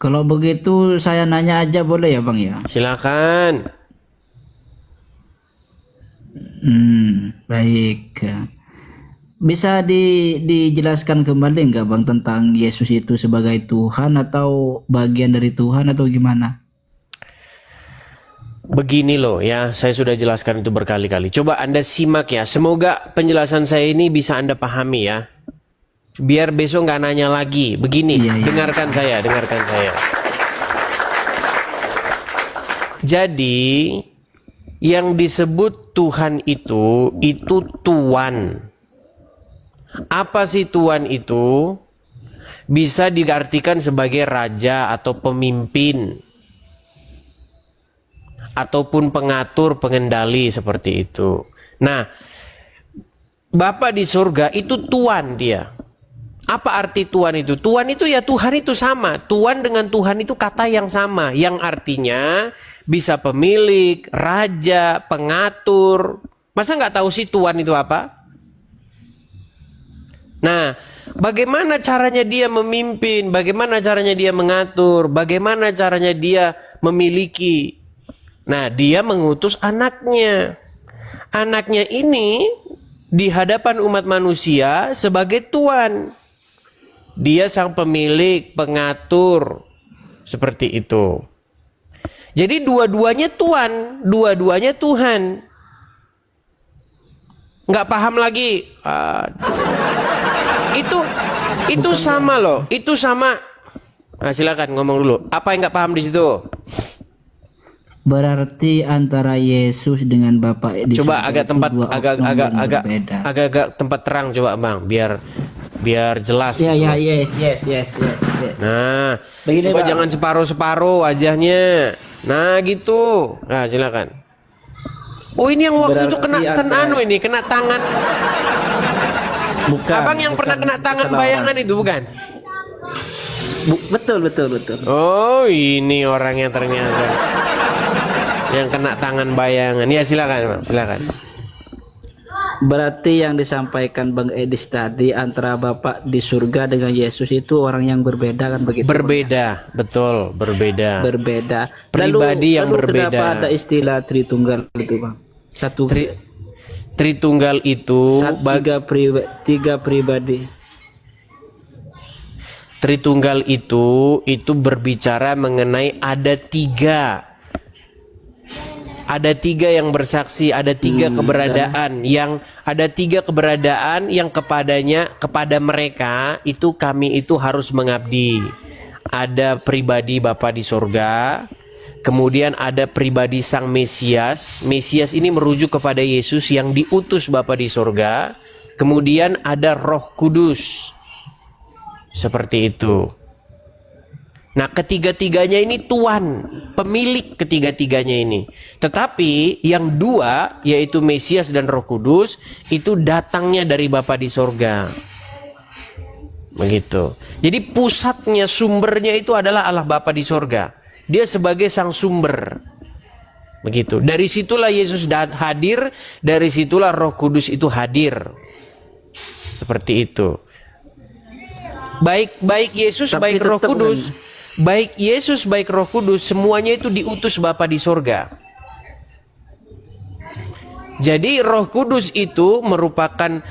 Kalau begitu saya nanya aja boleh ya Bang ya? Silakan. Baik. Bisa dijelaskan kembali nggak Bang tentang Yesus itu sebagai Tuhan atau bagian dari Tuhan atau gimana? Begini loh ya, saya sudah jelaskan itu berkali-kali. Coba Anda simak ya. Semoga penjelasan saya ini bisa Anda pahami ya. Biar besok nggak nanya lagi. Begini, Iya, iya. dengarkan saya, dengarkan saya. Jadi, yang disebut Tuhan itu Tuan. Apa sih Tuan itu? Bisa diartikan sebagai raja atau pemimpin. Ataupun pengatur, pengendali seperti itu. Nah, Bapa di surga itu Tuan dia. Apa arti Tuan itu? Tuan itu ya Tuhan itu sama. Tuan dengan Tuhan itu kata yang sama. Yang artinya bisa pemilik, raja, pengatur. Masa nggak tahu sih Tuan itu apa? Nah, bagaimana caranya dia memimpin? Bagaimana caranya dia mengatur? Bagaimana caranya dia memiliki? Nah, dia mengutus anaknya. Anaknya ini di hadapan umat manusia sebagai Tuan. Dia sang pemilik, pengatur. Seperti itu. Jadi dua-duanya Tuan, dua-duanya Tuhan. Nggak paham lagi. Itu sama loh. Itu sama. Nah, silakan ngomong dulu. Apa yang nggak paham di situ? Berarti antara Yesus dengan Bapa di Coba surga agak itu tempat dua oknum yang berbeda. agak tempat terang coba Bang, biar jelas Ya, gitu ya, loh. yes. Nah, Begini, coba Bang. jangan separuh-separuh wajahnya. Nah, gitu. Nah, silakan. Oh, ini yang waktu itu Berarti kena tangan. Bukan. Abang yang pernah kena tangan kesalahan. bayangan itu bukan? Betul. Oh, ini orang yang ternyata yang kena tangan bayangan. Ya, silakan, Bang, silakan. Berarti yang disampaikan Bang Edis tadi antara Bapak di surga dengan Yesus itu orang yang berbeda kan begitu? Bang? Berbeda, betul, berbeda. Berbeda. Pribadi yang lalu berbeda. Kenapa ada istilah Tritunggal itu Bang? Tritunggal itu tiga pribadi. Tritunggal itu berbicara mengenai ada tiga yang bersaksi, ada tiga keberadaan yang kepada mereka itu kami itu harus mengabdi. Ada pribadi Bapa di surga, kemudian ada pribadi Sang Mesias. Mesias ini merujuk kepada Yesus yang diutus Bapa di surga. Kemudian ada Roh Kudus. Seperti itu. Nah, ketiga-tiganya ini Tuan, pemilik ketiga-tiganya ini. Tetapi yang dua, yaitu Mesias dan Roh Kudus, itu datangnya dari Bapa di sorga. Begitu. Jadi pusatnya, sumbernya itu adalah Allah Bapa di sorga. Dia sebagai sang sumber. Begitu. Dari situlah Yesus hadir, dari situlah Roh Kudus itu hadir. Seperti itu. Baik Yesus, Tapi baik Roh tetap Kudus, baik Yesus, baik Roh Kudus, semuanya itu diutus Bapa di sorga. Jadi Roh Kudus itu merupakan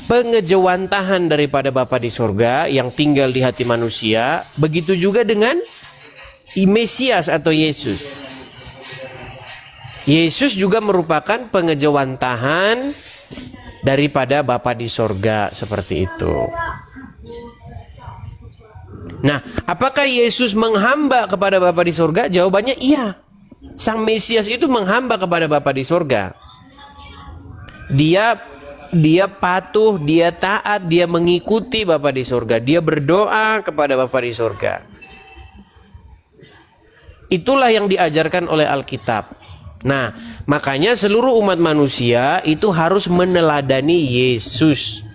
pengejawantahan daripada Bapa di sorga yang tinggal di hati manusia. Begitu juga dengan Mesias atau Yesus. Yesus juga merupakan pengejawantahan daripada Bapa di sorga, seperti itu. Nah, apakah Yesus menghamba kepada Bapa di sorga? Jawabannya iya. Sang Mesias itu menghamba kepada Bapa di sorga. Dia patuh, dia taat, dia mengikuti Bapa di sorga. Dia berdoa kepada Bapa di sorga. Itulah yang diajarkan oleh Alkitab. Nah, makanya seluruh umat manusia itu harus meneladani Yesus.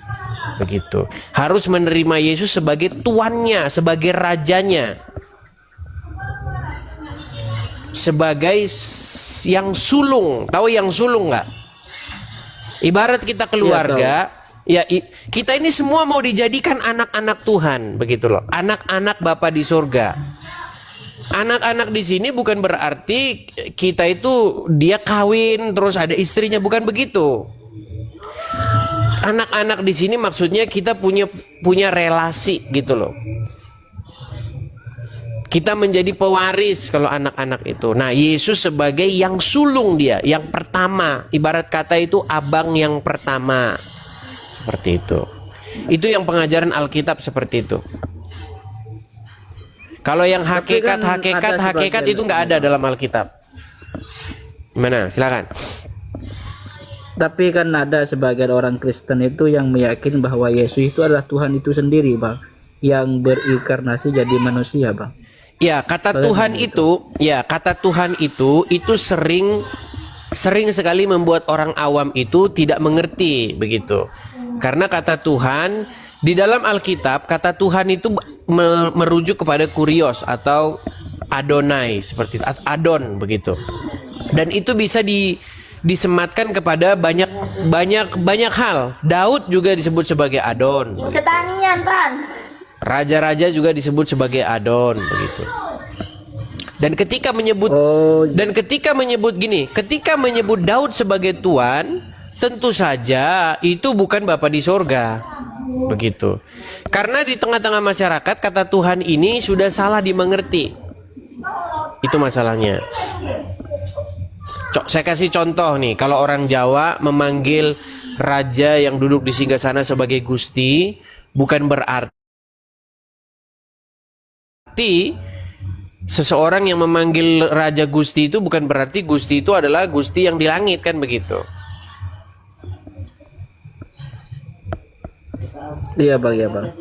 Begitu. Harus menerima Yesus sebagai tuannya, sebagai rajanya. Sebagai yang sulung. Tahu yang sulung nggak? Ibarat kita keluarga, Ya, kita ini semua mau dijadikan anak-anak Tuhan, begitu loh. Anak-anak Bapa di surga. Anak-anak di sini bukan berarti kita itu dia kawin terus ada istrinya, bukan begitu. Anak-anak di sini maksudnya kita punya relasi gitu loh. Kita menjadi pewaris kalau anak-anak itu. Nah, Yesus sebagai yang sulung dia, yang pertama. Ibarat kata itu abang yang pertama. Seperti itu. Itu yang pengajaran Alkitab seperti itu. Kalau yang hakikat itu nggak ada dalam Alkitab. Gimana? Silakan. Tapi kan ada sebagian orang Kristen itu yang meyakini bahwa Yesus itu adalah Tuhan itu sendiri, Bang, yang berinkarnasi jadi manusia, Bang. Ya, kata Tuhan itu sering sekali membuat orang awam itu tidak mengerti begitu. Karena kata Tuhan di dalam Alkitab, kata Tuhan itu merujuk kepada kurios atau Adonai seperti itu, Adon begitu. Dan itu bisa disematkan kepada banyak hal. Daud juga disebut sebagai Adon. Ketanian, Bang. Raja-raja juga disebut sebagai Adon begitu. Dan ketika menyebut Daud sebagai Tuhan, tentu saja itu bukan Bapa di sorga. Begitu. Karena di tengah-tengah masyarakat kata Tuhan ini sudah salah dimengerti. Itu masalahnya. Saya kasih contoh nih, kalau orang Jawa memanggil raja yang duduk di singgasana sebagai Gusti, bukan berarti seseorang yang memanggil Raja Gusti itu bukan berarti Gusti itu adalah Gusti yang di langit, kan begitu. Iya, Bang, iya, Bang.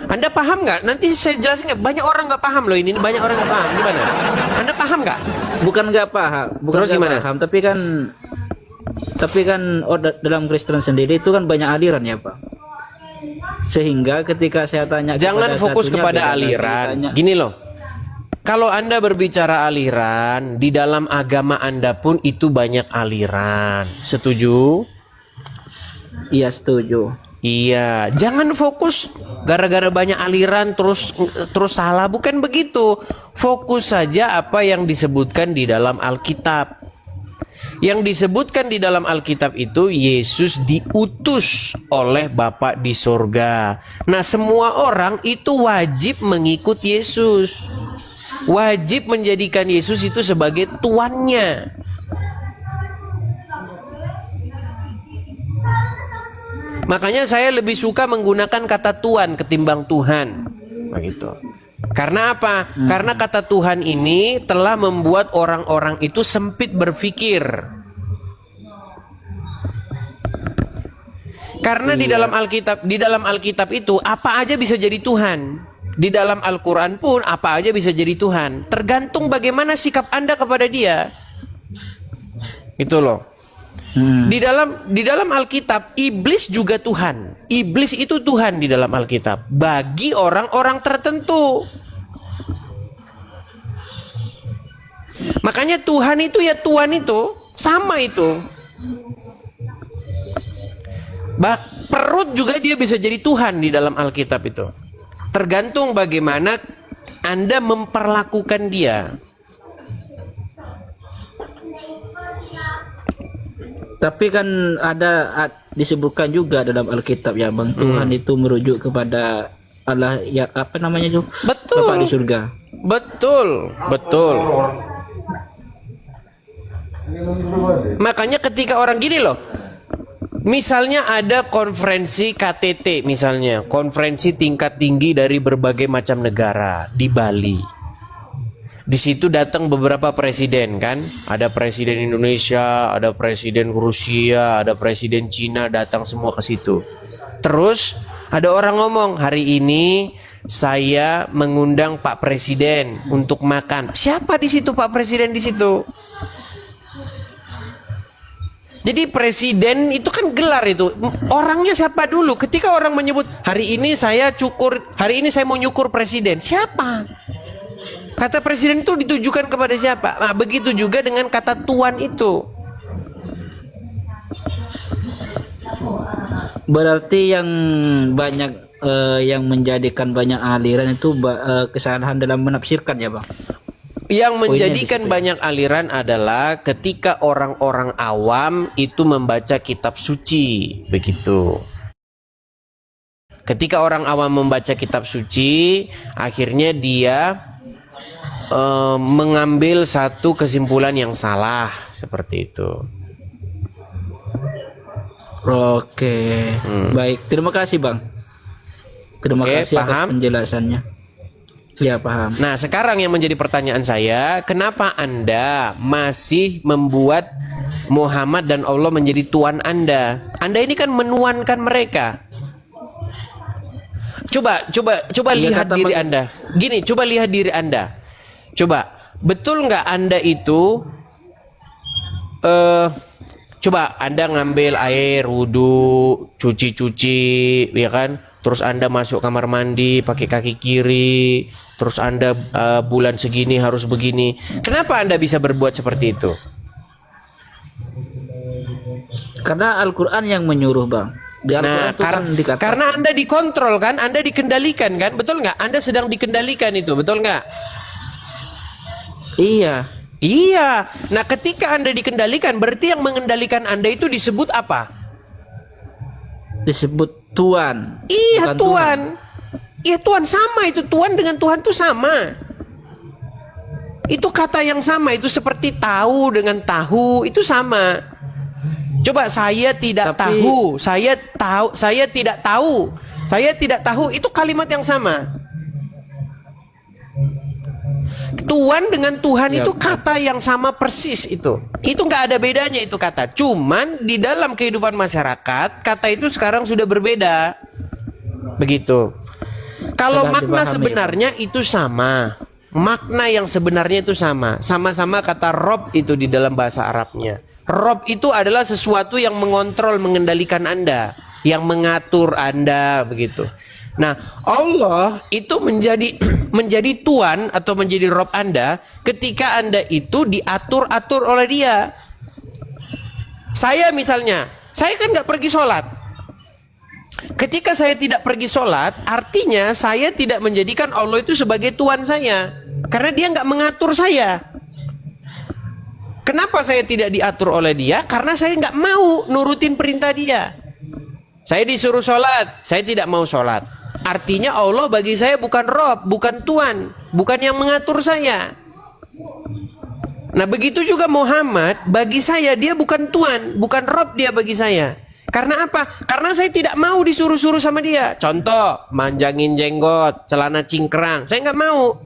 Anda paham nggak? Nanti saya jelasin nggak? Banyak orang nggak paham loh ini. Banyak orang nggak paham. Gimana? Anda paham nggak? Bukan nggak paham. Terus gimana? Paham, tapi kan dalam Kristen sendiri itu kan banyak aliran ya, Pak. Sehingga ketika saya tanya Jangan fokus kepada aliran. Gini loh. Kalau Anda berbicara aliran, di dalam agama Anda pun itu banyak aliran. Setuju? Iya, setuju. Iya, jangan fokus gara-gara banyak aliran terus salah, bukan begitu. Fokus saja apa yang disebutkan di dalam Alkitab. Yang disebutkan di dalam Alkitab itu Yesus diutus oleh Bapa di sorga. Nah, semua orang itu wajib mengikut Yesus. Wajib menjadikan Yesus itu sebagai tuannya. Makanya saya lebih suka menggunakan kata Tuhan ketimbang Tuhan. Begitu. Karena apa? Karena kata Tuhan ini telah membuat orang-orang itu sempit berpikir. Karena di dalam Alkitab itu apa aja bisa jadi Tuhan. Di dalam Al-Qur'an pun apa aja bisa jadi Tuhan. Tergantung bagaimana sikap Anda kepada Dia. Itu loh. Di dalam Alkitab iblis juga Tuhan. Iblis itu Tuhan di dalam Alkitab bagi orang-orang tertentu. Makanya Tuhan itu ya Tuhan itu sama itu. Perut juga dia bisa jadi Tuhan di dalam Alkitab itu. Tergantung bagaimana Anda memperlakukan dia. Tapi kan disebutkan juga dalam Alkitab ya, Bang, Tuhan itu merujuk kepada Allah ya, apa namanya itu? Betul. Bapa di surga. Betul. Makanya ketika orang gini loh, misalnya ada konferensi KTT misalnya, konferensi tingkat tinggi dari berbagai macam negara di Bali. Di situ datang beberapa presiden kan, ada presiden Indonesia, ada presiden Rusia, ada presiden Cina, datang semua ke situ. Terus ada orang ngomong, hari ini saya mengundang Pak Presiden untuk makan. Siapa di situ Pak Presiden di situ? Jadi presiden itu kan gelar itu. Orangnya siapa dulu? Ketika orang menyebut hari ini saya mau nyukur presiden. Siapa? Kata presiden itu ditujukan kepada siapa? Nah, begitu juga dengan kata Tuhan itu. Berarti yang banyak yang menjadikan banyak aliran itu kesalahan dalam menafsirkan ya bang. Yang Poinnya di menjadikan situ ya. banyak aliran adalah ketika orang-orang awam itu membaca kitab suci, begitu. Ketika orang awam membaca kitab suci, akhirnya dia mengambil satu kesimpulan yang salah, seperti itu. Oke, baik. Terima kasih bang. Terima Oke, kasih atas paham? penjelasannya. Ya paham. Nah, sekarang yang menjadi pertanyaan saya, kenapa Anda masih membuat Muhammad dan Allah menjadi Tuhan Anda? Anda ini kan menuankan mereka. Coba Iya, lihat kata diri Anda. Gini, coba lihat diri Anda. Coba, betul nggak Anda itu coba Anda ngambil air wudhu, cuci-cuci, ya kan? Terus Anda masuk kamar mandi pakai kaki kiri. Terus Anda bulan segini harus begini. Kenapa Anda bisa berbuat seperti itu? Karena Al-Quran yang menyuruh bang. Di Al-Quran Nah, itu kan dikatakan. karena Anda dikontrol kan, Anda dikendalikan kan, betul nggak? Anda sedang dikendalikan itu, betul nggak? Iya, Iya. Nah, ketika Anda dikendalikan, berarti yang mengendalikan Anda itu disebut apa? disebut Tuhan. Iya, bukan Tuhan. Iya, Tuhan sama itu. Tuhan dengan Tuhan itu sama. Itu kata yang sama, itu seperti tahu dengan tahu, itu sama. Coba saya tidak Tapi- tahu, saya tahu, saya tidak tahu. Saya tidak tahu, itu kalimat yang sama. Tuhan dengan Tuhan Ya, itu kata yang sama persis itu. Itu nggak ada bedanya itu kata. Cuman di dalam kehidupan masyarakat kata itu sekarang sudah berbeda. Begitu. Kalau Sudah makna dipahami, sebenarnya itu sama. Makna yang sebenarnya itu sama. Sama-sama kata Rob itu di dalam bahasa Arabnya. Rob itu adalah sesuatu yang mengontrol, mengendalikan Anda, yang mengatur Anda, begitu. Nah, Allah itu menjadi Tuhan atau menjadi Rob Anda ketika Anda itu diatur-atur oleh Dia. Saya misalnya, saya kan nggak pergi sholat. Ketika saya tidak pergi sholat, artinya saya tidak menjadikan Allah itu sebagai Tuhan saya, karena Dia nggak mengatur saya. Kenapa saya tidak diatur oleh Dia? Karena saya nggak mau nurutin perintah Dia. Saya disuruh sholat, saya tidak mau sholat. Artinya Allah bagi saya bukan Rob, bukan Tuhan, bukan yang mengatur saya. Nah, begitu juga Muhammad, bagi saya dia bukan Tuhan, bukan Rob dia bagi saya. Karena apa? Karena saya tidak mau disuruh-suruh sama dia. Contoh, manjangin jenggot, celana cingkrang, saya nggak mau.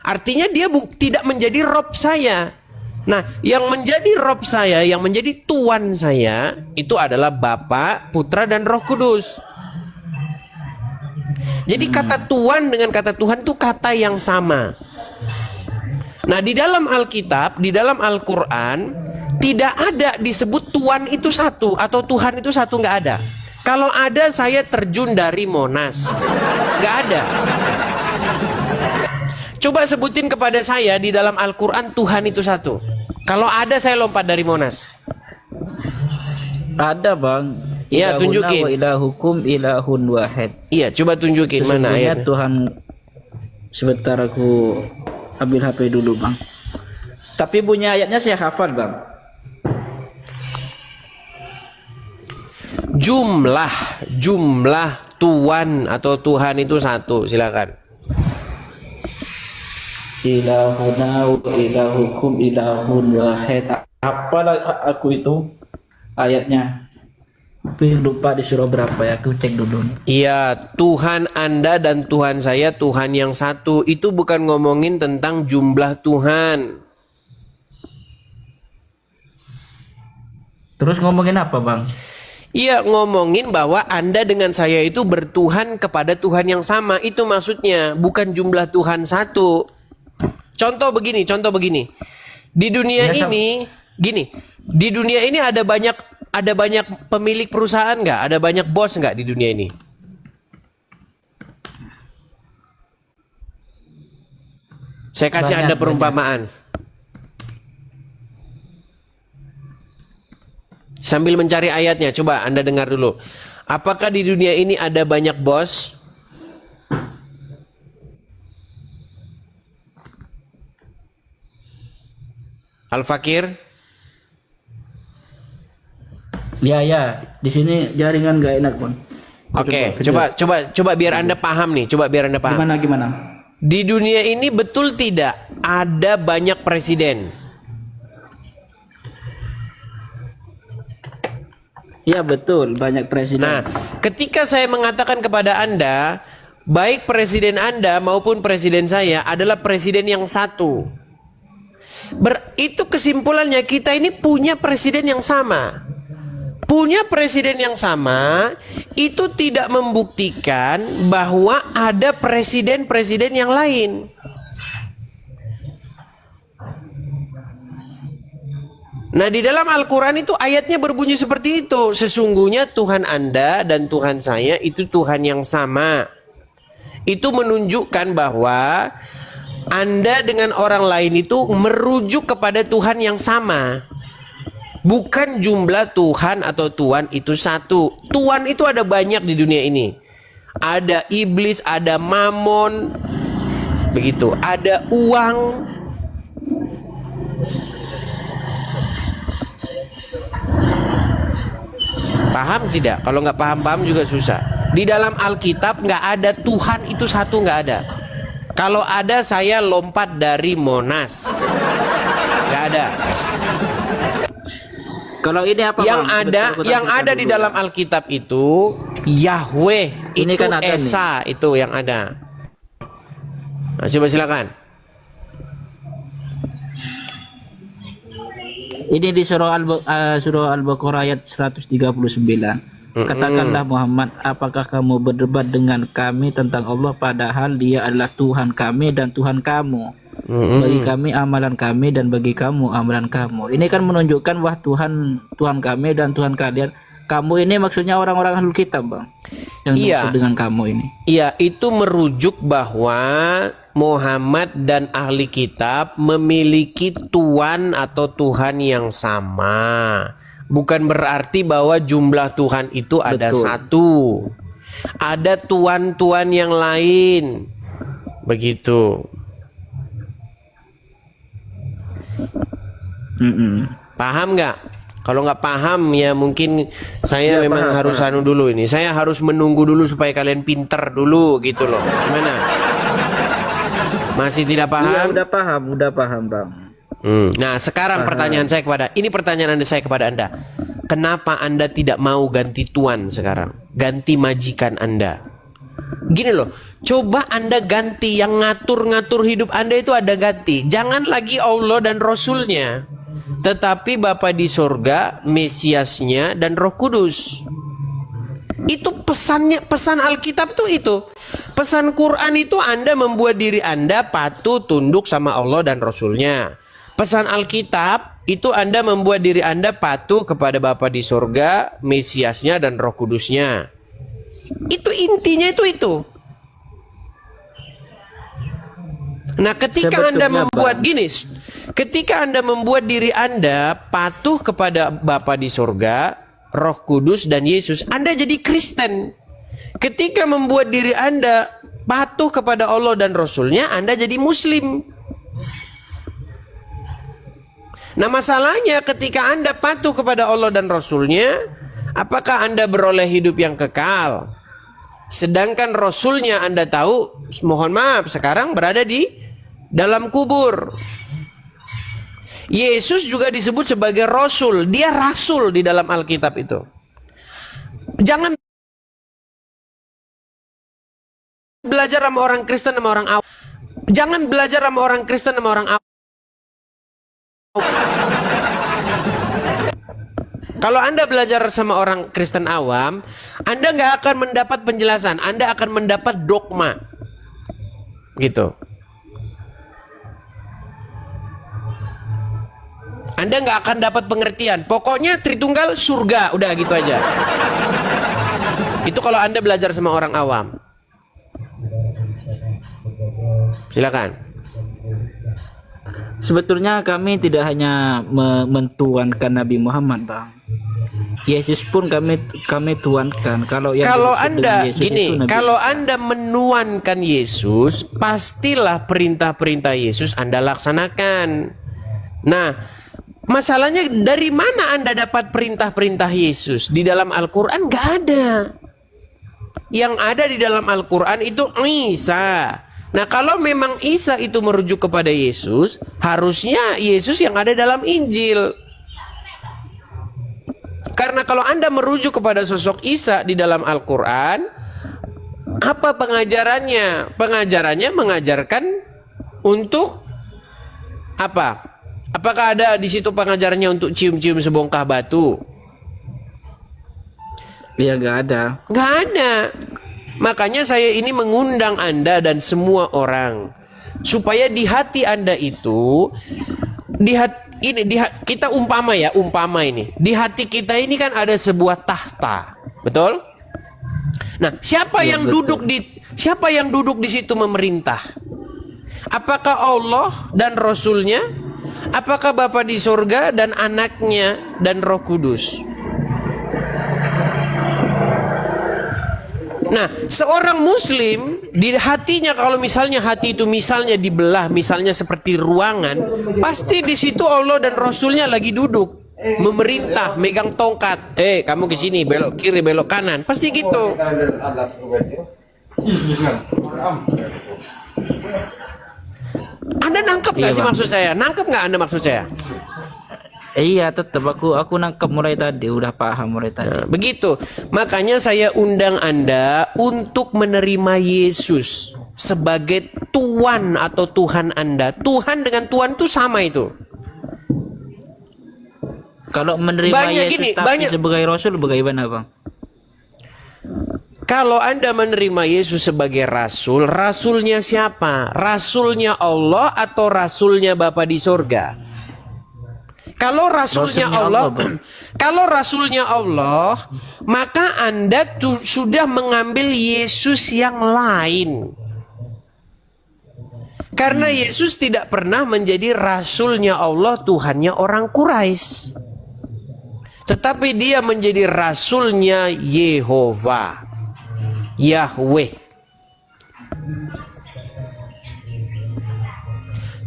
Artinya dia tidak menjadi Rob saya. Nah, yang menjadi Rob saya, yang menjadi Tuhan saya, itu adalah Bapa, Putra, dan Roh Kudus. Jadi kata Tuhan dengan kata Tuhan itu kata yang sama. Nah, di dalam Alkitab, di dalam Al-Quran, tidak ada disebut Tuhan itu satu atau Tuhan itu satu, nggak ada. Kalau ada, saya terjun dari Monas, nggak ada. Coba sebutin kepada saya di dalam Al-Quran Tuhan itu satu. Kalau ada, saya lompat dari Monas. ada bang. Iya, Ilahuna tunjukin. wa ilahukum ilahun wahid. Iya, coba tunjukin mana Sesungguhnya ayatnya. Tuhan. Sebentar aku ambil HP dulu bang. Tapi punya ayatnya saya hafal bang. Jumlah Tuhan atau Tuhan itu satu, silakan. Ilahuna wa ilahukum ilahun wahid. Apalah aku itu ayatnya. Tapi lupa di surah berapa ya, aku cek dulu nih. Iya, Tuhan Anda dan Tuhan saya Tuhan yang satu. Itu bukan ngomongin tentang jumlah Tuhan. Terus ngomongin apa bang? Iya, ngomongin bahwa Anda dengan saya itu bertuhan kepada Tuhan yang sama. Itu maksudnya, bukan jumlah Tuhan satu. Contoh begini. Di dunia Ya, ini, gini, di dunia ini ada banyak pemilik perusahaan nggak? Ada banyak bos nggak di dunia ini? Saya kasih Banyak, Anda perumpamaan. Sambil mencari ayatnya, coba Anda dengar dulu. Apakah di dunia ini ada banyak bos? Al-Fakir? Ya, di sini jaringan nggak enak pun. Oke, coba biar Anda paham nih, coba biar Anda paham. Gimana? Di dunia ini betul tidak ada banyak presiden? Iya betul, banyak presiden. Nah, ketika saya mengatakan kepada Anda, baik presiden Anda maupun presiden saya adalah presiden yang satu. Itu kesimpulannya kita ini punya presiden yang sama. Punya presiden yang sama itu tidak membuktikan bahwa ada presiden-presiden yang lain. Nah, di dalam Al-Quran itu ayatnya berbunyi seperti itu. Sesungguhnya Tuhan Anda dan Tuhan saya itu Tuhan yang sama. Itu menunjukkan bahwa Anda dengan orang lain itu merujuk kepada Tuhan yang sama. Bukan jumlah Tuhan atau Tuhan itu satu. Tuhan itu ada banyak di dunia ini. Ada iblis, ada mamon, begitu. Ada uang. Paham tidak? Kalau nggak paham juga susah. Di dalam Alkitab nggak ada Tuhan itu satu, nggak ada. Kalau ada saya lompat dari Monas. Nggak ada. Kalau ini apa? Yang ada di dalam Alkitab itu Yahweh, ini itu kan ada Esa nih. Itu yang ada. Nah, coba silakan. Ini di surah Al-Baqarah ayat 139. Katakanlah Muhammad, apakah kamu berdebat dengan kami tentang Allah padahal Dia adalah Tuhan kami dan Tuhan kamu? Bagi kami amalan kami dan bagi kamu amalan kamu. Ini kan menunjukkan bahwa Tuhan kami dan Tuhan kalian. Kamu ini maksudnya orang-orang Ahlul Kitab, Bang. Yang dimaksud dengan kamu ini. Iya, itu merujuk bahwa Muhammad dan ahli kitab memiliki Tuhan atau Tuhan yang sama. Bukan berarti bahwa jumlah Tuhan itu ada satu. Ada Tuhan-Tuhan yang lain. Begitu. Paham nggak? Kalau nggak paham ya mungkin saya memang harus anu dulu ini. Saya harus menunggu dulu supaya kalian pinter dulu gitu loh. Gimana? Masih tidak paham? Iya, udah paham, Bang. Nah, sekarang pertanyaan saya pertanyaan saya kepada Anda. Kenapa Anda tidak mau ganti tuan sekarang? Ganti majikan Anda. Gini loh, coba Anda ganti yang ngatur-ngatur hidup Anda itu ada ganti. Jangan lagi Allah dan Rasulnya, tetapi Bapa di sorga, Mesiasnya dan Roh Kudus. Itu pesannya, pesan Alkitab tuh itu. Pesan Quran itu Anda membuat diri Anda patuh tunduk sama Allah dan Rasulnya. Pesan Alkitab itu Anda membuat diri Anda patuh kepada Bapa di sorga, Mesiasnya dan Roh Kudusnya. Itu intinya itu. Nah, ketika Anda membuat gini, ketika Anda membuat diri Anda patuh kepada Bapa di sorga, Roh Kudus dan Yesus, Anda jadi Kristen. Ketika membuat diri Anda patuh kepada Allah dan Rasulnya, Anda jadi Muslim. Nah, masalahnya ketika Anda patuh kepada Allah dan Rasulnya, apakah Anda beroleh hidup yang kekal? Sedangkan Rasulnya Anda tahu, mohon maaf, sekarang berada di dalam kubur. Yesus juga disebut sebagai Rasul. Dia Rasul di dalam Alkitab itu. Jangan belajar sama orang Kristen sama orang awam. Jangan belajar sama orang Kristen sama orang awam. Kalau Anda belajar sama orang Kristen awam, Anda nggak akan mendapat penjelasan, Anda akan mendapat dogma, gitu. Anda nggak akan dapat pengertian. Pokoknya Tritunggal surga, udah gitu aja. Itu kalau Anda belajar sama orang awam. Silakan. Sebetulnya kami tidak hanya mentuankan Nabi Muhammad, Bang. Yesus pun kami tuankan. Kalau yang Kalau dimaksud Anda dengan Yesus itu gini, Nabi kalau Isa. Anda menuankan Yesus, pastilah perintah-perintah Yesus Anda laksanakan. Nah, masalahnya dari mana Anda dapat perintah-perintah Yesus? Di dalam Al-Quran nggak ada. Yang ada di dalam Al-Quran itu Isa. Nah, kalau memang Isa itu merujuk kepada Yesus, harusnya Yesus yang ada dalam Injil. Karena kalau Anda merujuk kepada sosok Isa di dalam Al-Quran, apa pengajarannya? Pengajarannya mengajarkan untuk apa? Apakah ada di situ pengajarannya untuk cium-cium sebongkah batu? Ya nggak ada. Nggak ada. Makanya saya ini mengundang Anda dan semua orang supaya di hati Anda itu kita umpama ini. Di hati kita ini kan ada sebuah tahta. Betul? Nah, siapa Ya, yang betul. siapa yang duduk di situ memerintah? Apakah Allah dan Rasulnya? Apakah Bapa di surga dan anaknya dan Roh Kudus? Nah, seorang muslim di hatinya, kalau misalnya hati itu misalnya dibelah, misalnya seperti ruangan, pasti di situ Allah dan Rasulnya lagi duduk memerintah, megang tongkat. Kamu ke sini, belok kiri, belok kanan. Pasti gitu. Anda nangkep nggak Iya, sih Bang. maksud saya? Nangkep nggak Anda maksud saya? Iya, tetap aku nangkep mulai tadi, udah paham mulai tadi. Nah, begitu. Makanya saya undang Anda untuk menerima Yesus sebagai Tuhan atau Tuhan Anda. Tuhan dengan Tuhan itu sama itu. Kalau menerima Banyak Yesus gini, tapi banyak. sebagai Rasul bagaimana, Bang? Kalau Anda menerima Yesus sebagai Rasul, Rasulnya siapa? Rasulnya Allah atau Rasulnya Bapa di sorga? Kalau Rasulnya Rasulnya Allah, Allah, Bang. kalau Rasulnya Allah, maka Anda sudah mengambil Yesus yang lain. Karena Yesus tidak pernah menjadi Rasulnya Allah, Tuhannya orang Quraisy. Tetapi dia menjadi Rasulnya Yehova, Yahweh.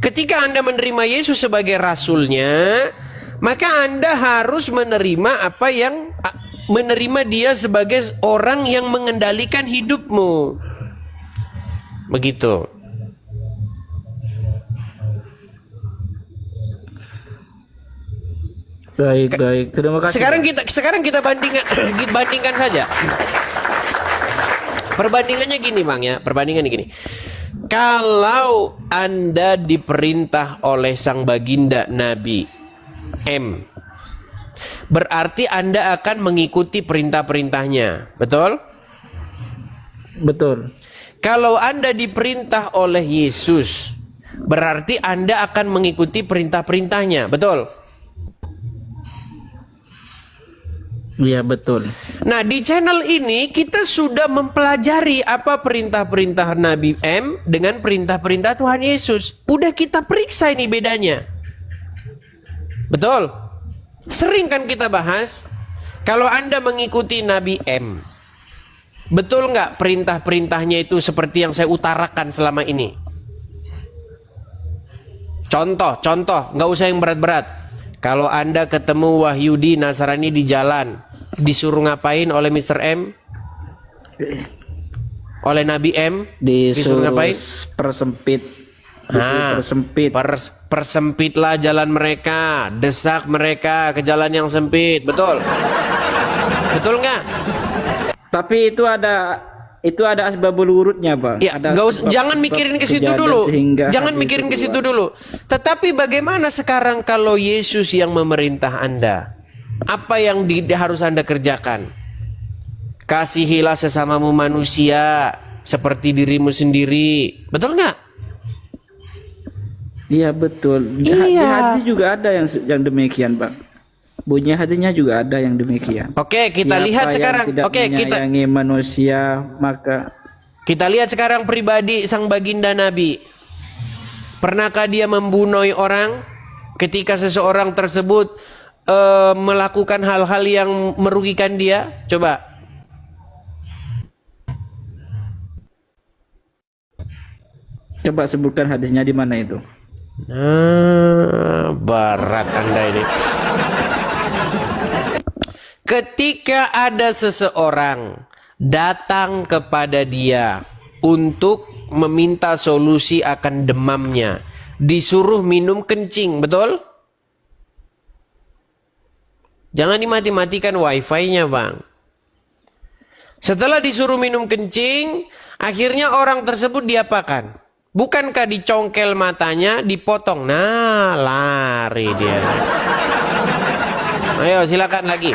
Ketika Anda menerima Yesus sebagai Rasulnya, maka Anda harus menerima menerima dia sebagai orang yang mengendalikan hidupmu. Begitu. Baik. Terima kasih. Sekarang kita bandingkan saja. Perbandingannya gini, Bang ya. Perbandingannya gini. Kalau Anda diperintah oleh sang baginda Nabi M, berarti Anda akan mengikuti perintah-perintahnya. Betul? Betul. Kalau Anda diperintah oleh Yesus, berarti Anda akan mengikuti perintah-perintahnya. Betul? Iya, betul. Nah, di channel ini kita sudah mempelajari apa perintah-perintah Nabi M dengan perintah-perintah Tuhan Yesus. Udah kita periksa ini bedanya. Betul? Sering kan kita bahas, kalau Anda mengikuti Nabi M, betul nggak perintah-perintahnya itu seperti yang saya utarakan selama ini? Contoh, nggak usah yang berat-berat. Kalau Anda ketemu Wahyudi Nasrani di jalan, disuruh ngapain oleh Mr. M? Oleh Nabi M? Disuruh ngapain? Persempit. Persempitlah jalan mereka, desak mereka ke jalan yang sempit. Betul? Betul nggak? Tapi itu ada asbabul wurudnya, Pak. Ya, jangan mikirin ke situ dulu. Jangan mikirin ke situ dulu. Tetapi bagaimana sekarang kalau Yesus yang memerintah Anda? Apa yang harus Anda kerjakan? Kasihilah sesamamu manusia seperti dirimu sendiri. Betul nggak? Iya, betul. Di Iya. hati juga ada yang demikian, Pak. Bunyi hatinya juga ada yang demikian. Oke, kita Siapa lihat yang sekarang. tidak menyayangi manusia, maka Kita lihat sekarang pribadi sang baginda Nabi. Pernahkah dia membunuh orang ketika seseorang tersebut melakukan hal-hal yang merugikan dia? Coba. Coba sebutkan hadisnya di mana itu. Nah, berat Anda ini. Ketika ada seseorang datang kepada dia untuk meminta solusi akan demamnya, disuruh minum kencing, betul? Jangan dimati-matikan wifi-nya, Bang. Setelah disuruh minum kencing, akhirnya orang tersebut diapakan? Bukankah dicongkel matanya, dipotong? Nah, lari dia. Ayo, silakan lagi.